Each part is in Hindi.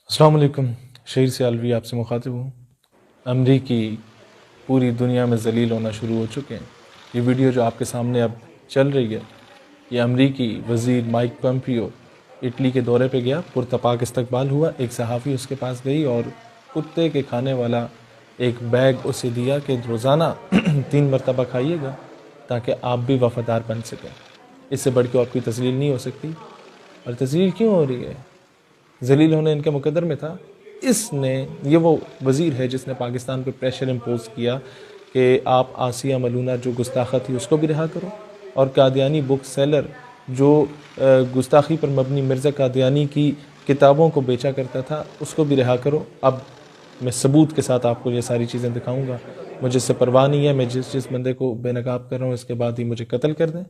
अस्सलाम वालेकुम। शहीर सियालवी आपसे मुखातिब हूँ। अमरीकी पूरी दुनिया में जलील होना शुरू हो चुके हैं। ये वीडियो जो आपके सामने अब चल रही है, ये अमरीकी वज़ीर माइक पोम्पियो इटली के दौरे पे गया, पुरतपाक इस्तकबाल हुआ। एक सहाफ़ी उसके पास गई और कुत्ते के खाने वाला एक बैग उसे दिया कि रोज़ाना 3 मरतबा खाइएगा ताकि आप भी वफ़ादार बन सकें। इससे बढ़ के और कोई तस्लील नहीं हो सकती। और तस्लील क्यों हो रही है? जलील होने इनके मुकद्दर में था। इसने, ये वो वज़ीर है जिसने पाकिस्तान पर प्रेशर इम्पोज किया कि आप आसिया मलूना जो गुस्ताखा थी उसको भी रिहा करो, और कादियानी बुक सेलर जो गुस्ताखी पर मबनी मिर्ज़ा कादियानी की किताबों को बेचा करता था उसको भी रिहा करो। अब मैं सबूत के साथ आपको ये सारी चीज़ें दिखाऊंगा। मुझे इससे परवाह नहीं है, मैं जिस बंदे को बेनकाब कर रहा हूँ इसके बाद ही मुझे कत्ल कर दें,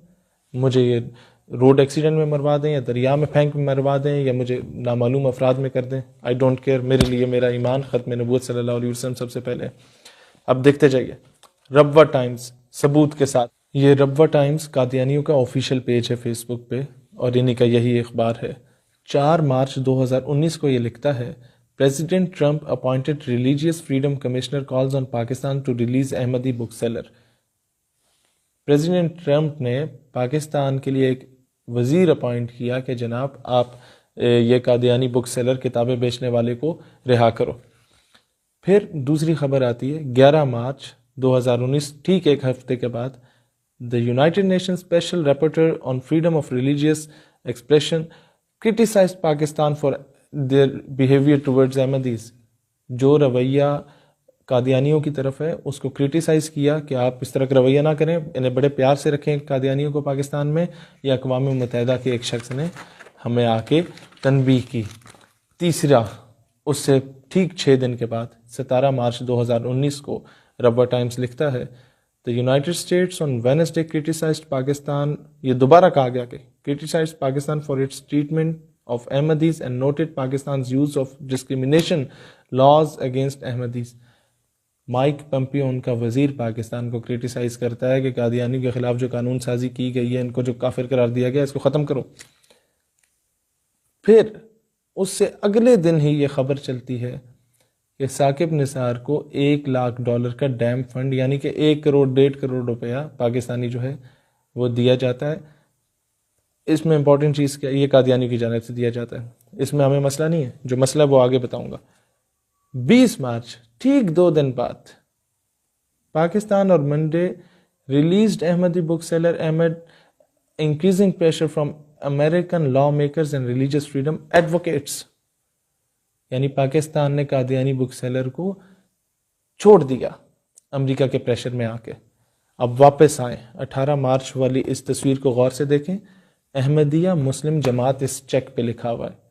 मुझे ये रोड एक्सीडेंट में मरवा दें या दरिया में फेंक में मरवा दें या मुझे नामालूम अफराद में कर दें, आई डोंट केयर। मेरे लिए मेरा ईमान ख़त्म नबूवत सल्लल्लाहु अलैहि वसल्लम सबसे पहले। अब देखते जाइए, रब्वा टाइम्स सबूत के साथ। ये रब्वा टाइम्स कादियानियों का ऑफिशियल पेज है फेसबुक पे और इन्हीं का यही अखबार है। 4 मार्च 2019 को ये लिखता है, president Trump appointed religious freedom commissioner calls on Pakistan to release Ahmadi book seller. President Trump ने पाकिस्तान के लिए एक वज़ीर अपॉइंट किया कि जनाब आप ये कादियानी बुक सेलर किताबें बेचने वाले को रिहा करो। फिर दूसरी खबर आती है 11 मार्च 2019, ठीक एक हफ्ते के बाद, the United Nation special rapporteur on freedom of religious expression criticised Pakistan for their behaviour towards Ahmadis. जो रवैया कादियानियों की तरफ है उसको क्रिटिसाइज़ किया कि आप इस तरह का रवैया ना करें, इन्हें बड़े प्यार से रखें कादियानियों को पाकिस्तान में। या अक़वाम मुत्तहिदा के एक शख्स ने हमें आके तनबीह की। तीसरा, उससे ठीक 6 दिन के बाद 17 मार्च 2019 को रब्बा टाइम्स लिखता है, the United states on Wednesday criticised Pakistan, ये दोबारा कहा गया कि criticised Pakistan for its treatment of Ahmadis and noted Pakistan's use of discrimination laws against Ahmadis। Mike Pompeo उनका वजीर पाकिस्तान को क्रिटिसाइज करता है कि कादियानी के खिलाफ जो कानून साजी की गई है, इनको जो काफिर करार दिया गया, इसको खत्म करो। फिर उससे अगले दिन ही ये खबर चलती है कि साकिब निसार को $1 लाख का डैम फंड यानी कि 1 करोड़ 1.5 करोड़ रुपया पाकिस्तानी जो है वो दिया जाता है। इसमें इंपॉर्टेंट चीज़ क्या, ये कादियानी की जानिब से दिया जाता है। इसमें हमें मसला नहीं है, जो मसला वो आगे बताऊंगा। 20 मार्च, ठीक 2 दिन बाद, पाकिस्तान और Monday released Ahmadi book seller Ahmad increasing pressure from American law makers and religious freedom advocates. यानी पाकिस्तान ने कादियानी बुक सेलर को छोड़ दिया अमेरिका के प्रेशर में आके। अब वापस आए। 18 मार्च वाली इस तस्वीर को गौर से देखें, अहमदिया मुस्लिम जमात इस चेक पे लिखा हुआ है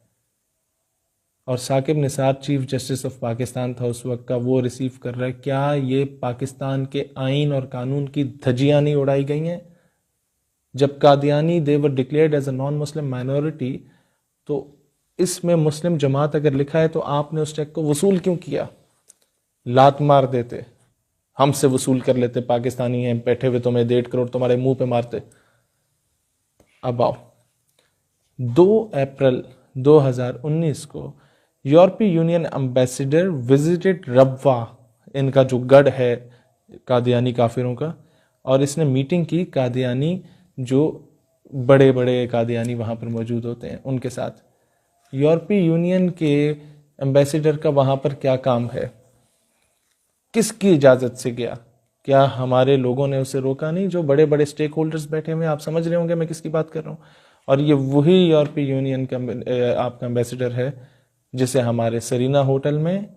और Saqib Nisar chief justice of Pakistan था उस वक्त का, वो रिसीव कर रहा है। क्या ये पाकिस्तान के आइन और कानून की धज्जियां नहीं उड़ाई गई हैं? जब Qadiani they were declared as a non Muslim minority, तो इसमें मुस्लिम जमात अगर लिखा है तो आपने उस चेक को वसूल क्यों किया? लात मार देते, हमसे वसूल कर लेते, पाकिस्तानी हैं बैठे हुए, तुम्हें 1.5 करोड़ तुम्हारे मुंह पे मारते। अब आओ, 2 अप्रैल 2019 को यूरोपीय यूनियन एम्बेसडर विजिटेड रब्वा, इनका जो गढ़ है कादियानी काफिरों का, और इसने मीटिंग की कादियानी जो बड़े बड़े कादियानी वहाँ पर मौजूद होते हैं उनके साथ। यूरोपीय यूनियन के एम्बेसडर का वहाँ पर क्या काम है? किसकी इजाज़त से गया? क्या हमारे लोगों ने उसे रोका नहीं? जो बड़े बड़े स्टेक होल्डर्स बैठे हुए हैं, आप समझ रहे होंगे मैं किसकी बात कर रहा हूँ। और ये वही यूरोपीय यूनियन का आपका एम्बेसडर है जिसे हमारे सरीना होटल में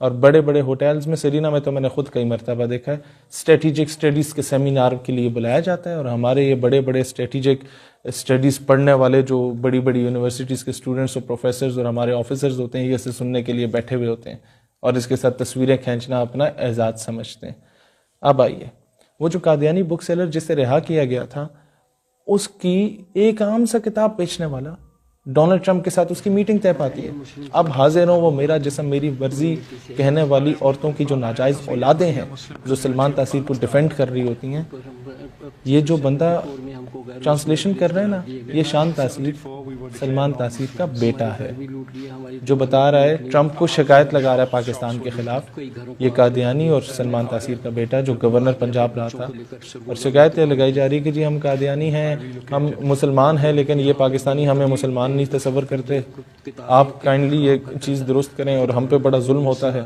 और बड़े बड़े होटल्स में, सरीना में तो मैंने खुद कई मरतबा देखा है, स्ट्रेटिजिक स्टडीज़ के सेमिनार के लिए बुलाया जाता है। और हमारे ये बड़े बड़े स्ट्रेटिजिक स्टडीज़ पढ़ने वाले जो बड़ी बड़ी यूनिवर्सिटीज़ के स्टूडेंट्स और प्रोफेसर्स और हमारे ऑफिसर्स होते हैं, ये इसे सुनने के लिए बैठे हुए होते हैं और इसके साथ तस्वीरें खींचना अपना एजाज़ समझते हैं। अब आइए, वो जो कादियानी बुक सेलर जिसे रिहा किया गया था, उसकी एक आम सा किताब बेचने वाला डोनाल्ड ट्रंप के साथ उसकी मीटिंग तय पाती है। अब हाजिर हो वो मेरा जिस्म मेरी मर्जी कहने वाली औरतों की जो नाजायज़ औलादें हैं, जो सलमान तासीर को डिफेंड कर रही होती हैं। ये जो बंदा ट्रांसलेशन कर रहा है ना, ये शान तासीर, सलमान तासीर का बेटा है, जो बता रहा है, ट्रंप को शिकायत लगा रहा है पाकिस्तान के खिलाफ, ये कादियानी और सलमान तासीर का बेटा जो गवर्नर पंजाब रहा था, और शिकायत ये लगाई जा रही है कि जी हम कादियानी हैं, हम मुसलमान हैं, लेकिन ये पाकिस्तानी हमें मुसलमान नहीं तस्वर करते, आप काइंडली ये चीज़ दुरुस्त करें और हम पे बड़ा जुल्म होता है।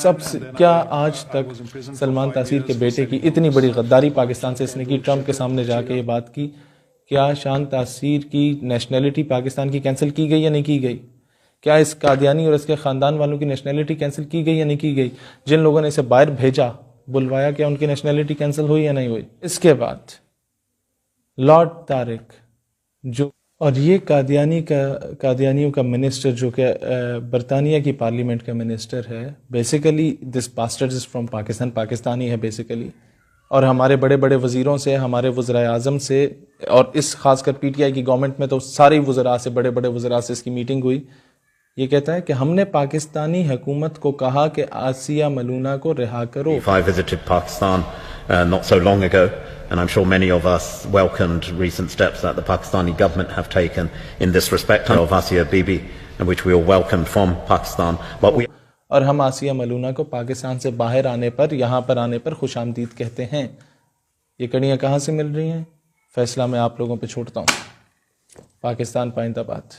सबसे क्या आज तक सलमान तासीर के बेटे की इतनी बड़ी गद्दारी पाकिस्तान से इसने की, ट्रंप के सामने जाके ये बात की, क्या शान तासीर की नेशनलिटी पाकिस्तान की कैंसिल की गई या नहीं की गई? क्या इस कादियानी और इसके ख़ानदान वालों की नेशनलिटी कैंसिल की गई या नहीं की गई? जिन लोगों ने इसे बाहर भेजा, बुलवाया, क्या उनकी नेशनलिटी कैंसिल हुई या नहीं हुई? इसके बाद लॉर्ड तारिक, जो, और ये कादियानियों का मिनिस्टर जो कि बरतानिया की पार्लियामेंट का मिनिस्टर है, basically this bastard is from Pakistan, Pakistani है बेसिकली, और हमारे बड़े बड़े वज़ीरों से, हमारे वज़राए आज़म से, और इस खासकर पीटीआई की गवर्नमेंट में तो सारे वज़रा से, बड़े बड़े वज़रा से इसकी मीटिंग हुई। ये कहता है कि हमने पाकिस्तानी हुकूमत को कहा कि आसिया मलूना को रिहा करो। I visited Pakistan not so long ago, and I'm sure many of us welcomed recent steps that the Pakistani government have taken in this respect of Asia Bibi, which we all welcomed from Pakistan. But we और हम आसिया मलूना को पाकिस्तान से बाहर आने पर, यहाँ पर आने पर खुशामदीद कहते हैं। ये कड़ियाँ कहाँ से मिल रही हैं? फैसला मैं आप लोगों पे छोड़ता हूँ। पाकिस्तान पाइंदाबाद।